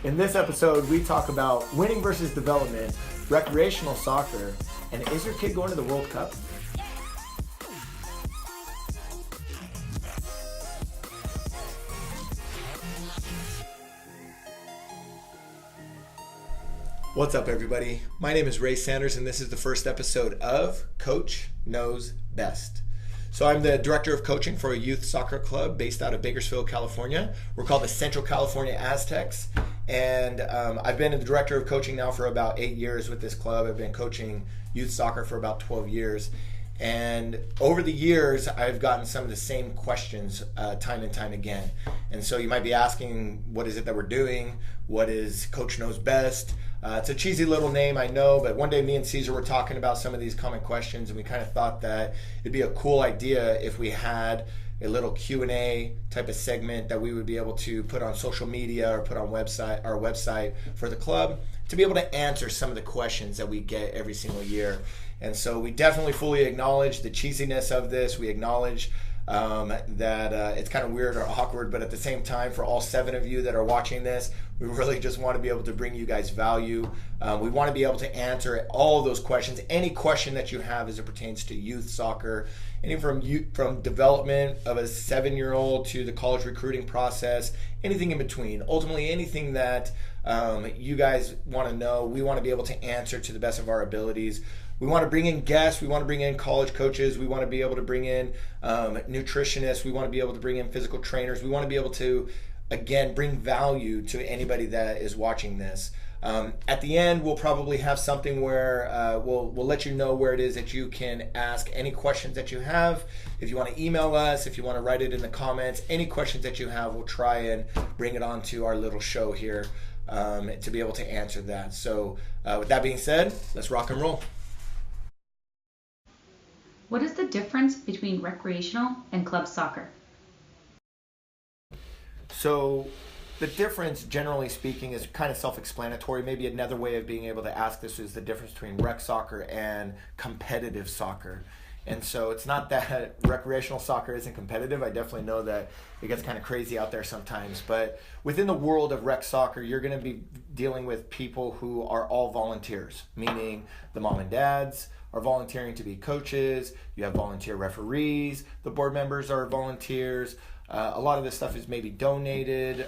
In this episode, we talk about winning versus development, recreational soccer, and is your kid going to the World Cup? What's up, everybody? My name is Ray Sanders, and this is the first episode of Coach Knows Best. So I'm the director of coaching for a youth soccer club based out of Bakersfield, California. We're called the Central California Aztecs, and I've been the director of coaching now for about 8 years with this club. I've been coaching youth soccer for about 12 years. And over the years, I've gotten some of the same questions time and time again. And so you might be asking, what is it that we're doing? What is Coach Knows Best? It's a cheesy little name, I know, but one day me and Caesar were talking about some of these common questions, and we kind of thought that it'd be a cool idea if we had a little Q&A type of segment that we would be able to put on social media or put on our website for the club to be able to answer some of the questions that we get every single year. And so we definitely fully acknowledge the cheesiness of this. We acknowledge that it's kind of weird or awkward, but at the same time, for all 7 of you that are watching this, we really just want to be able to bring you guys value. We want to be able to answer all of those questions. Any question that you have as it pertains to youth soccer, from development of a 7-year-old to the college recruiting process, anything in between. Ultimately, anything that you guys want to know, we want to be able to answer to the best of our abilities. We want to bring in guests. We want to bring in college coaches. We want to be able to bring in nutritionists. We want to be able to bring in physical trainers. We want to be able to, again, bring value to anybody that is watching this. At the end, we'll probably have something where we'll let you know where it is that you can ask any questions that you have. If you want to email us, if you want to write it in the comments, any questions that you have, we'll try and bring it onto our little show here to be able to answer that. So with that being said, let's rock and roll. What is the difference between recreational and club soccer? So the difference, generally speaking, is kind of self-explanatory. Maybe another way of being able to ask this is the difference between rec soccer and competitive soccer. And so it's not that recreational soccer isn't competitive. I definitely know that it gets kind of crazy out there sometimes. But within the world of rec soccer, you're going to be dealing with people who are all volunteers, meaning the mom and dads are volunteering to be coaches. You have volunteer referees. The board members are volunteers. A lot of this stuff is maybe donated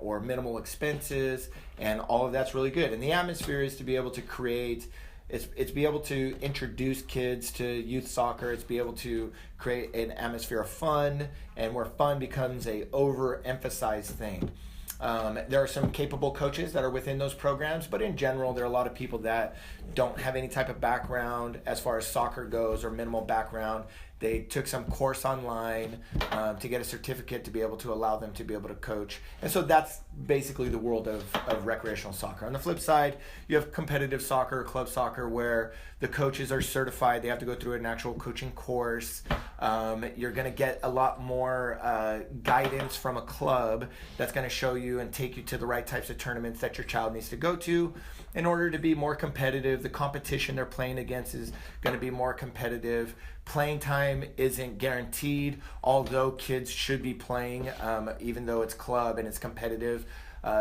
or minimal expenses, and all of that's really good. And the atmosphere is to be able to create, it's be able to introduce kids to youth soccer. It's be able to create an atmosphere of fun, and where fun becomes a overemphasized thing. There are some capable coaches that are within those programs, but in general, there are a lot of people that don't have any type of background as far as soccer goes or minimal background. They took some course online to get a certificate to be able to allow them to be able to coach. And so that's basically the world of recreational soccer. On the flip side, you have competitive soccer, club soccer, where the coaches are certified. They have to go through an actual coaching course. You're going to get a lot more guidance from a club that's going to show you and take you to the right types of tournaments that your child needs to go to in order to be more competitive. The competition they're playing against is going to be more competitive. Playing time isn't guaranteed, although kids should be playing, even though it's club and it's competitive.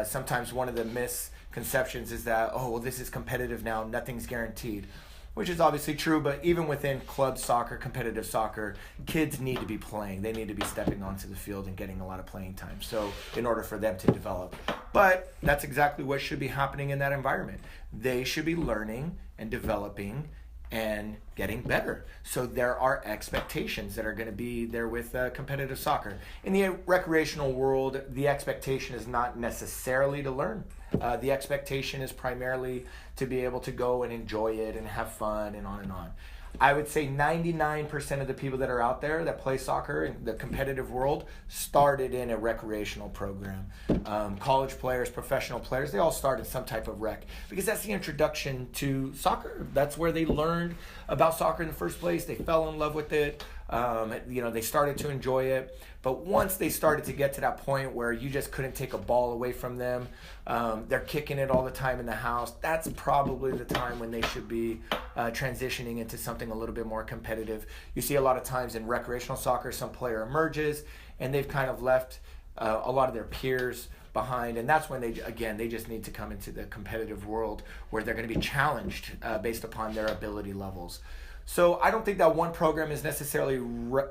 Sometimes one of the misconceptions is that, this is competitive now, nothing's guaranteed, which is obviously true, but even within club soccer, competitive soccer, kids need to be playing. They need to be stepping onto the field and getting a lot of playing time, so in order for them to develop. But that's exactly what should be happening in that environment. They should be learning and developing and getting better. So there are expectations that are going to be there with competitive soccer. In the recreational world, the expectation is not necessarily to learn. The expectation is primarily to be able to go and enjoy it and have fun and on and on. I would say 99% of the people that are out there that play soccer in the competitive world started in a recreational program. College players, professional players, they all started some type of rec because that's the introduction to soccer. That's where they learned about soccer in the first place. They fell in love with it. They started to enjoy it. But once they started to get to that point where you just couldn't take a ball away from them, they're kicking it all the time in the house, that's probably the time when they should be transitioning into something a little bit more competitive. You see a lot of times in recreational soccer, some player emerges and they've kind of left a lot of their peers behind, and that's when they just need to come into the competitive world where they're going to be challenged based upon their ability levels. So I don't think that one program is necessarily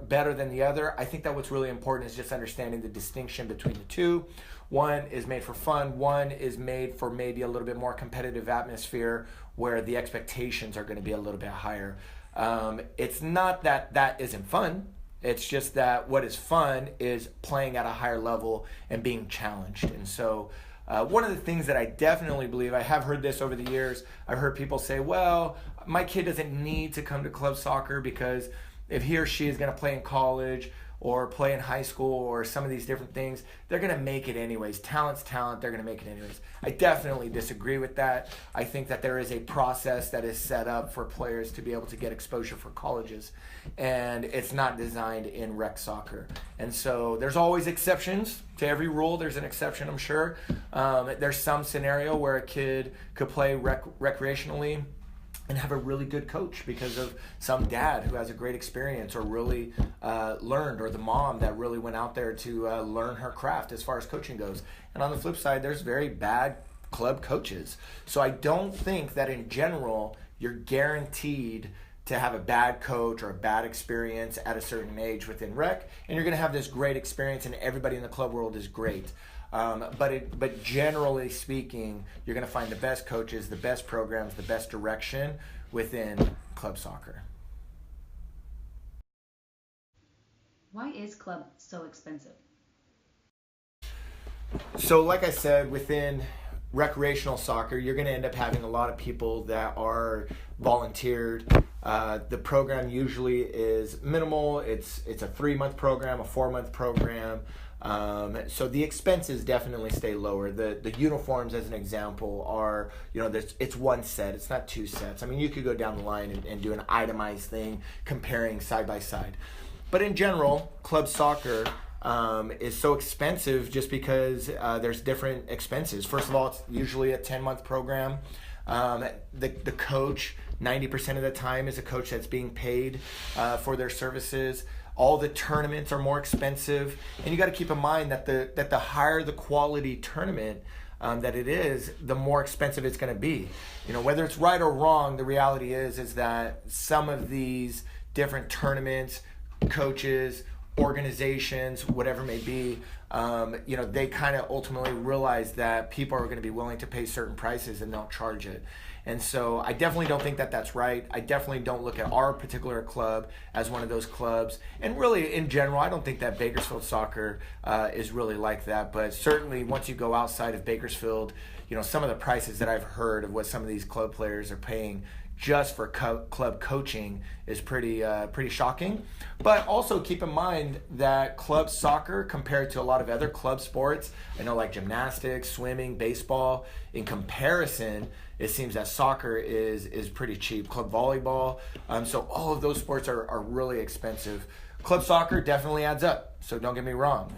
better than the other. I think that what's really important is just understanding the distinction between the two. One is made for fun. One is made for maybe a little bit more competitive atmosphere where the expectations are going to be a little bit higher. It's not that that isn't fun. It's just that what is fun is playing at a higher level and being challenged. And so one of the things that I definitely believe, I have heard this over the years, I've heard people say, well, my kid doesn't need to come to club soccer because if he or she is going to play in college or play in high school or some of these different things, they're going to make it anyways. Talent's talent, they're going to make it anyways. I definitely disagree with that. I think that there is a process that is set up for players to be able to get exposure for colleges, and it's not designed in rec soccer. And so there's always exceptions to every rule. There's an exception, I'm sure. There's some scenario where a kid could play recreationally and have a really good coach because of some dad who has a great experience or really learned, or the mom that really went out there to learn her craft as far as coaching goes. And on the flip side, there's very bad club coaches. So I don't think that in general you're guaranteed to have a bad coach or a bad experience at a certain age within rec, and you're going to have this great experience and everybody in the club world is great. But generally speaking, you're going to find the best coaches, the best programs, the best direction within club soccer. Why is club so expensive? So like I said, within recreational soccer, you're going to end up having a lot of people that are volunteered. The program usually is minimal. It's a 3-month program, a 4-month program. So the expenses definitely stay lower. The uniforms, as an example, are, it's one set. It's not 2 sets. I mean, you could go down the line and do an itemized thing comparing side by side. But in general, club soccer is so expensive just because there's different expenses. First of all, it's usually a 10-month program. The coach, 90% of the time, is a coach that's being paid for their services. All the tournaments are more expensive, and you got to keep in mind that the higher the quality tournament that it is, the more expensive it's going to be. Whether it's right or wrong, the reality is that some of these different tournaments, coaches, organizations, whatever it may be, they kind of ultimately realize that people are going to be willing to pay certain prices and they'll charge it. And so I definitely don't think that that's right. I definitely don't look at our particular club as one of those clubs. And really, in general, I don't think that Bakersfield soccer is really like that. But certainly, once you go outside of Bakersfield, some of the prices that I've heard of what some of these club players are paying just for club coaching is pretty shocking. But also keep in mind that club soccer, compared to a lot of other club sports, I know like gymnastics, swimming, baseball, in comparison, it seems that soccer is pretty cheap. Club volleyball, so all of those sports are really expensive. Club soccer definitely adds up, so don't get me wrong.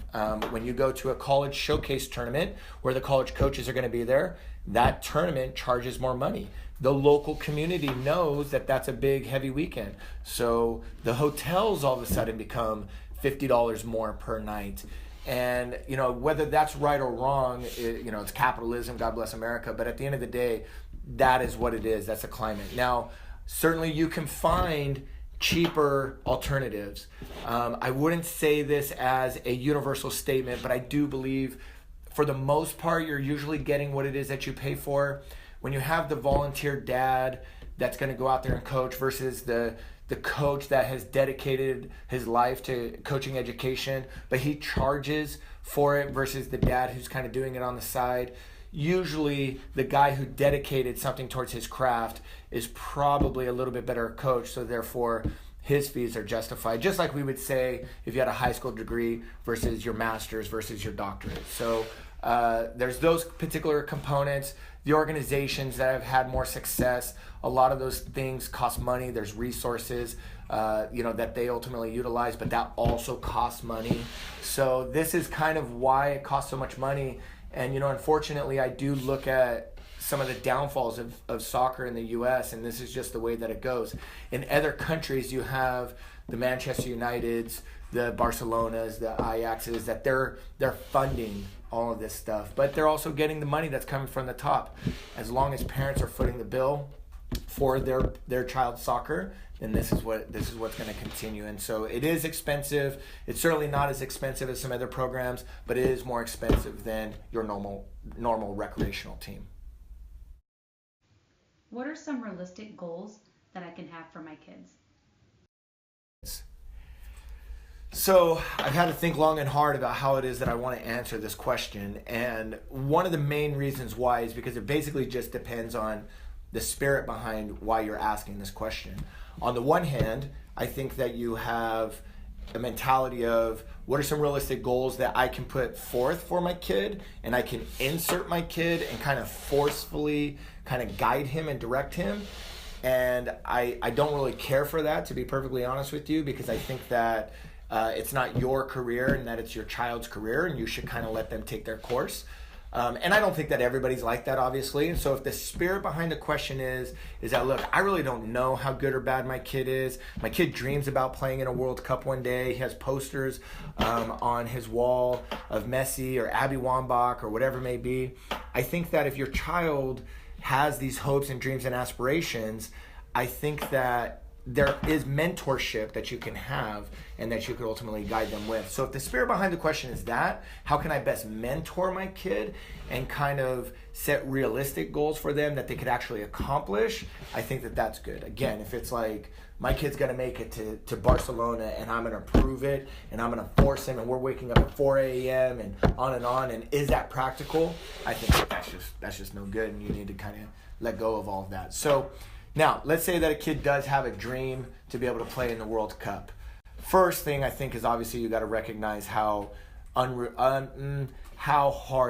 When you go to a college showcase tournament where the college coaches are going to be there, that tournament charges more money. The local community knows that that's a big, heavy weekend. So the hotels all of a sudden become $50 more per night. And, whether that's right or wrong, it's capitalism, God bless America. But at the end of the day, that is what it is. That's the climate. Now, certainly you can find cheaper alternatives. I wouldn't say this as a universal statement, but I do believe for the most part, you're usually getting what it is that you pay for. When you have the volunteer dad that's going to go out there and coach versus the coach that has dedicated his life to coaching education, but he charges for it versus the dad who's kind of doing it on the side, usually the guy who dedicated something towards his craft is probably a little bit better coach, so therefore his fees are justified. Just like we would say if you had a high school degree versus your master's versus your doctorate. So there's those particular components. The organizations that have had more success, a lot of those things cost money. There's resources, that they ultimately utilize, but that also costs money. So this is kind of why it costs so much money. And, unfortunately, I do look at some of the downfalls of soccer in the U.S., and this is just the way that it goes. In other countries, you have the Manchester Uniteds, the Barcelonas, the Ajaxes, that they're funding all of this stuff. But they're also getting the money that's coming from the top. As long as parents are footing the bill for their child's soccer, then this is what's going to continue. And so it is expensive. It's certainly not as expensive as some other programs, but it is more expensive than your normal recreational team. What are some realistic goals that I can have for my kids? So I've had to think long and hard about how it is that I want to answer this question. And one of the main reasons why is because it basically just depends on the spirit behind why you're asking this question. On the one hand, I think that you have a mentality of what are some realistic goals that I can put forth for my kid, and I can insert my kid and kind of forcefully kind of guide him and direct him. And I don't really care for that, to be perfectly honest with you, because I think that it's not your career and that it's your child's career, and you should kind of let them take their course. And I don't think that everybody's like that, obviously. And so if the spirit behind the question is that, look, I really don't know how good or bad my kid is. My kid dreams about playing in a World Cup one day. He has posters on his wall of Messi or Abby Wambach or whatever it may be. I think that if your child has these hopes and dreams and aspirations, I think that there is mentorship that you can have and that you could ultimately guide them with. So if the spirit behind the question is that, how can I best mentor my kid and kind of set realistic goals for them that they could actually accomplish, I think that that's good. Again, if it's like, my kid's going to make it to Barcelona and I'm going to prove it and I'm going to force him and we're waking up at 4 a.m. and on, and is that practical? I think that's just no good, and you need to kind of let go of all of that. So now, let's say that a kid does have a dream to be able to play in the World Cup. First thing I think is obviously you got to recognize how hard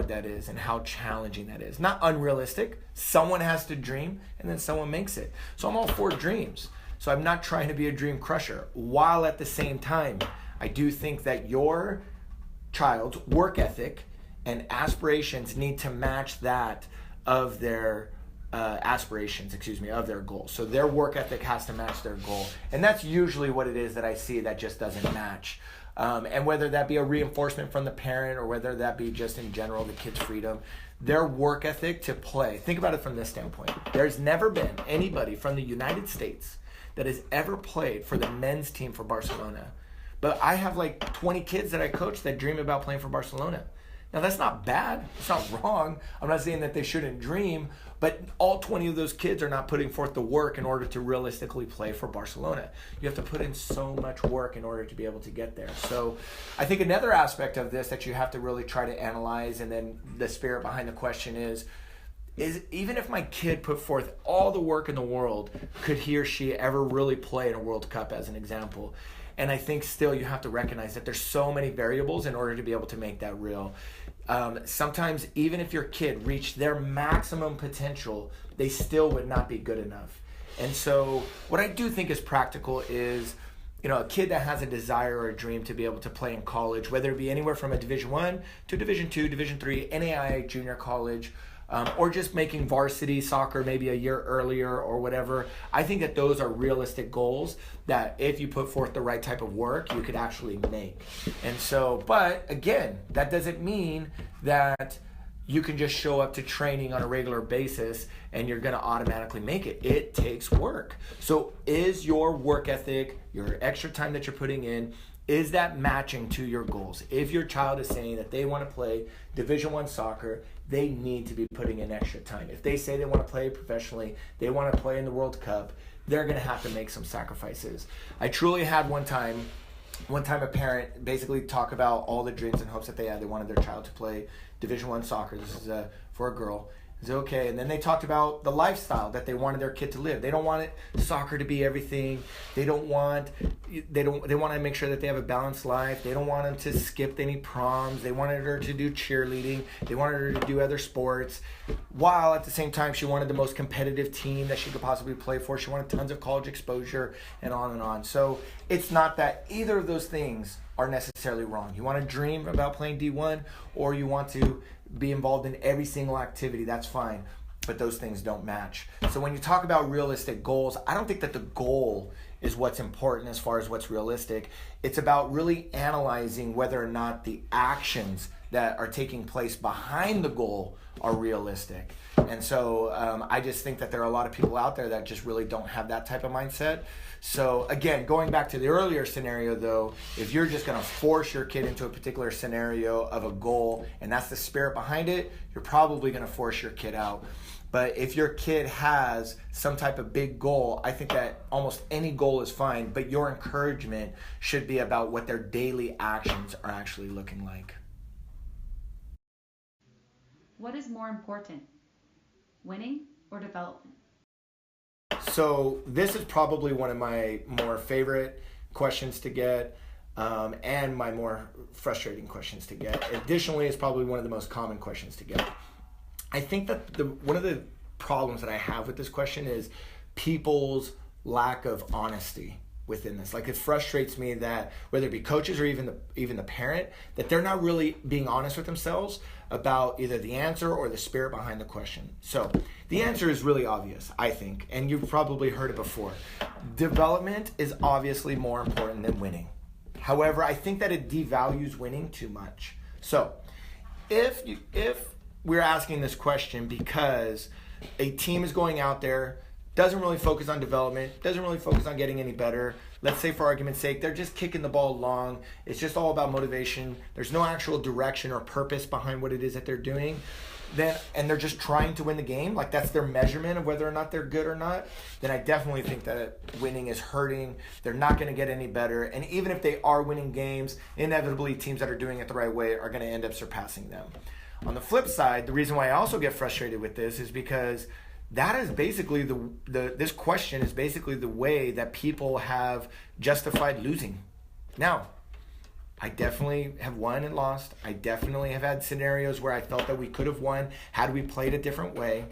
that is and how challenging that is. Not unrealistic. Someone has to dream and then someone makes it. So I'm all for dreams. So I'm not trying to be a dream crusher. While at the same time, I do think that your child's work ethic and aspirations need to match that of their of their goal. So their work ethic has to match their goal. And that's usually what it is that I see that just doesn't match. And whether that be a reinforcement from the parent or whether that be just in general the kid's freedom, their work ethic to play. Think about it from this standpoint. There's never been anybody from the United States that has ever played for the men's team for Barcelona. But I have like 20 kids that I coach that dream about playing for Barcelona. Now, that's not bad. It's not wrong. I'm not saying that they shouldn't dream, but all 20 of those kids are not putting forth the work in order to realistically play for Barcelona. You have to put in so much work in order to be able to get there. So I think another aspect of this that you have to really try to analyze, and then the spirit behind the question is even if my kid put forth all the work in the world, could he or she ever really play in a World Cup, as an example? And I think still you have to recognize that there's so many variables in order to be able to make that real. Sometimes even if your kid reached their maximum potential, they still would not be good enough. And so what I do think is practical is, a kid that has a desire or a dream to be able to play in college, whether it be anywhere from a Division I to Division II, Division III, NAIA junior college, or just making varsity soccer maybe a year earlier or whatever. I think that those are realistic goals that if you put forth the right type of work, you could actually make. And so, but again, that doesn't mean that you can just show up to training on a regular basis and you're going to automatically make it. It takes work. So is your work ethic, your extra time that you're putting in, is that matching to your goals? If your child is saying that they want to play Division I soccer, they need to be putting in extra time. If they say they want to play professionally, they want to play in the World Cup, they're going to have to make some sacrifices. I truly had one time a parent basically talk about all the dreams and hopes that they had. They wanted their child to play Division I soccer. This is for a girl. It's okay. And then they talked about the lifestyle that they wanted their kid to live. They don't want soccer to be everything. They want to make sure that they have a balanced life. They don't want them to skip any proms. They wanted her to do cheerleading. They wanted her to do other sports, while at the same time she wanted the most competitive team that she could possibly play for. She wanted tons of college exposure and on and on. So it's not that either of those things are necessarily wrong. You want to dream about playing D1, or you want to be involved in every single activity, that's fine, but those things don't match. So when you talk about realistic goals, I don't think that the goal is what's important as far as what's realistic. It's about really analyzing whether or not the actions that are taking place behind the goal are realistic. And so I just think that there are a lot of people out there that just really don't have that type of mindset. So again, going back to the earlier scenario though, if you're just going to force your kid into a particular scenario of a goal and that's the spirit behind it, you're probably going to force your kid out. But if your kid has some type of big goal, I think that almost any goal is fine, but your encouragement should be about what their daily actions are actually looking like. What is more important, winning or development? So this is probably one of my more favorite questions to get, and my more frustrating questions to get. Additionally, it's probably one of the most common questions to get. I think that one of the problems that I have with this question is people's lack of honesty within this. Like, it frustrates me that whether it be coaches or even the parent, that they're not really being honest with themselves about either the answer or the spirit behind the question. So the answer is really obvious, I think, and you've probably heard it before. Development is obviously more important than winning. However, I think that it devalues winning too much. So if we're asking this question because a team is going out there, doesn't really focus on development, doesn't really focus on getting any better. Let's say for argument's sake, they're just kicking the ball long. It's just all about motivation. There's no actual direction or purpose behind what it is that they're doing. And they're just trying to win the game, like that's their measurement of whether or not they're good or not, then I definitely think that winning is hurting. They're not going to get any better. And even if they are winning games, inevitably teams that are doing it the right way are going to end up surpassing them. On the flip side, the reason why I also get frustrated with this is because that is basically this question is basically the way that people have justified losing. Now, I definitely have won and lost. I definitely have had scenarios where I felt that we could have won had we played a different way.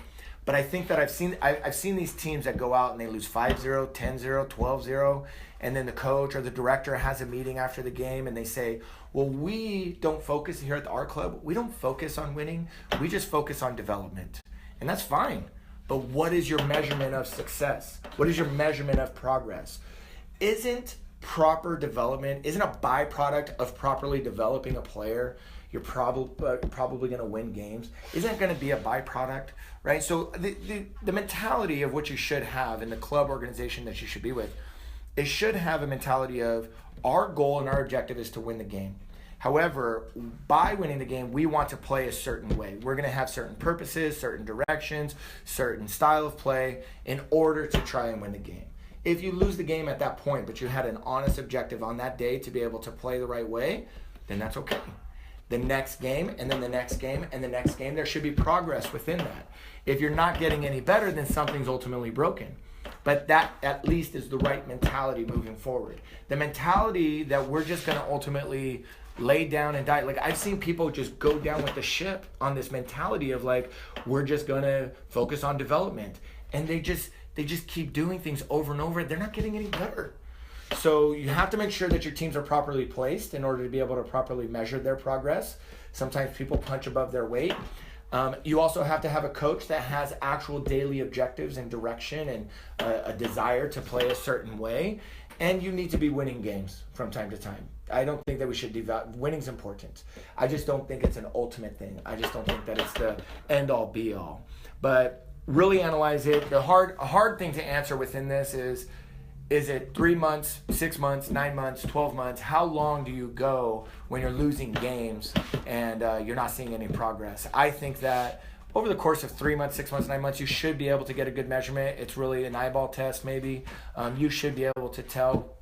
But I think that I've seen these teams that go out and they lose 5-0, 10-0, 12-0, and then the coach or the director has a meeting after the game and they say, well, we don't focus here at our club. We don't focus on winning. We just focus on development. And that's fine. But what is your measurement of success? What is your measurement of progress? Isn't proper development, isn't a byproduct of properly developing a player, you're probably going to win games? Isn't it going to be a byproduct, right? So the mentality of what you should have in the club organization that you should be with, it should have a mentality of our goal and our objective is to win the game. However, by winning the game, we want to play a certain way. We're going to have certain purposes, certain directions, certain style of play in order to try and win the game. If you lose the game at that point, but you had an honest objective on that day to be able to play the right way, then that's okay. The next game, and then the next game, and the next game, there should be progress within that. If you're not getting any better, then something's ultimately broken. But that at least is the right mentality moving forward. The mentality that we're just going to ultimately lay down and die. Like, I've seen people just go down with the ship on this mentality of like, we're just going to focus on development. And they just keep doing things over and over. They're not getting any better. So you have to make sure that your teams are properly placed in order to be able to properly measure their progress. Sometimes people punch above their weight. You also have to have a coach that has actual daily objectives and direction and a desire to play a certain way. And you need to be winning games from time to time. I don't think that we should winning's important. I just don't think it's an ultimate thing. I just don't think that it's the end all be all. But really analyze it. The hard thing to answer within this is it 3 months, 6 months, 9 months, 12 months? How long do you go when you're losing games and you're not seeing any progress? I think that over the course of 3 months, 6 months, 9 months, you should be able to get a good measurement. It's really an eyeball test maybe. You should be able to tell.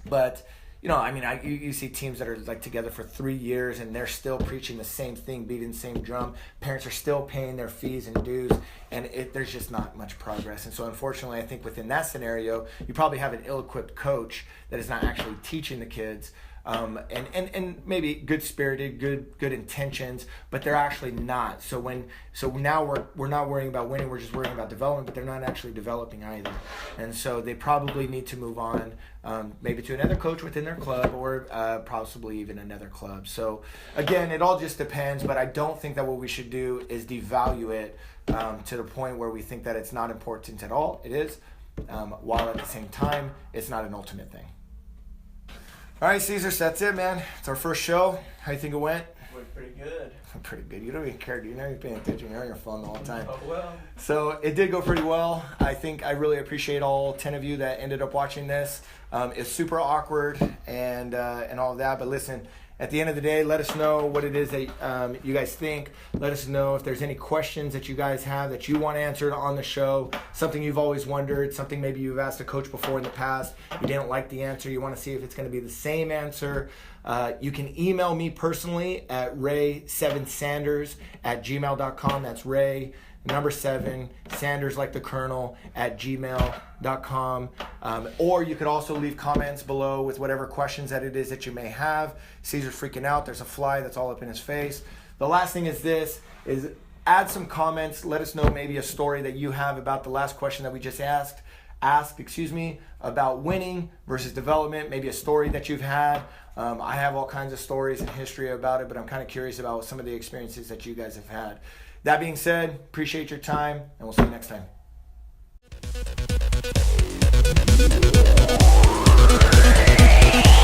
But you know, I mean, you see teams that are like together for 3 years and they're still preaching the same thing, beating the same drum. Parents are still paying their fees and dues, and there's just not much progress. And so unfortunately, I think within that scenario, you probably have an ill-equipped coach that is not actually teaching the kids, and maybe good-spirited, good intentions, but they're actually not. So now we're not worrying about winning, we're just worrying about development, but they're not actually developing either. And so they probably need to move on, maybe to another coach within their club or possibly even another club. So again, it all just depends, but I don't think that what we should do is devalue it to the point where we think that it's not important at all. It is, while at the same time, it's not an ultimate thing. All right, Caesar, so that's it, man. It's our first show. How do you think it went? Was pretty good. Pretty good. You don't even care. You know you're paying attention. You're on your phone the whole time. Oh, well. So it did go pretty well. I think I really appreciate all 10 of you that ended up watching this. It's super awkward and all of that. But listen, at the end of the day, let us know what it is that you guys think. Let us know if there's any questions that you guys have that you want answered on the show. Something you've always wondered. Something maybe you've asked a coach before in the past. You didn't like the answer. You want to see if it's going to be the same answer. You can email me personally at ray7sanders@gmail.com. That's Ray, number 7, Sanders like the Colonel, @gmail.com. Or you could also leave comments below with whatever questions that it is that you may have. Caesar's freaking out. There's a fly that's all up in his face. The last thing is add some comments. Let us know maybe a story that you have about the last question that we just asked about winning versus development, maybe a story that you've had. I have all kinds of stories and history about it, but I'm kind of curious about some of the experiences that you guys have had. That being said, appreciate your time, and we'll see you next time.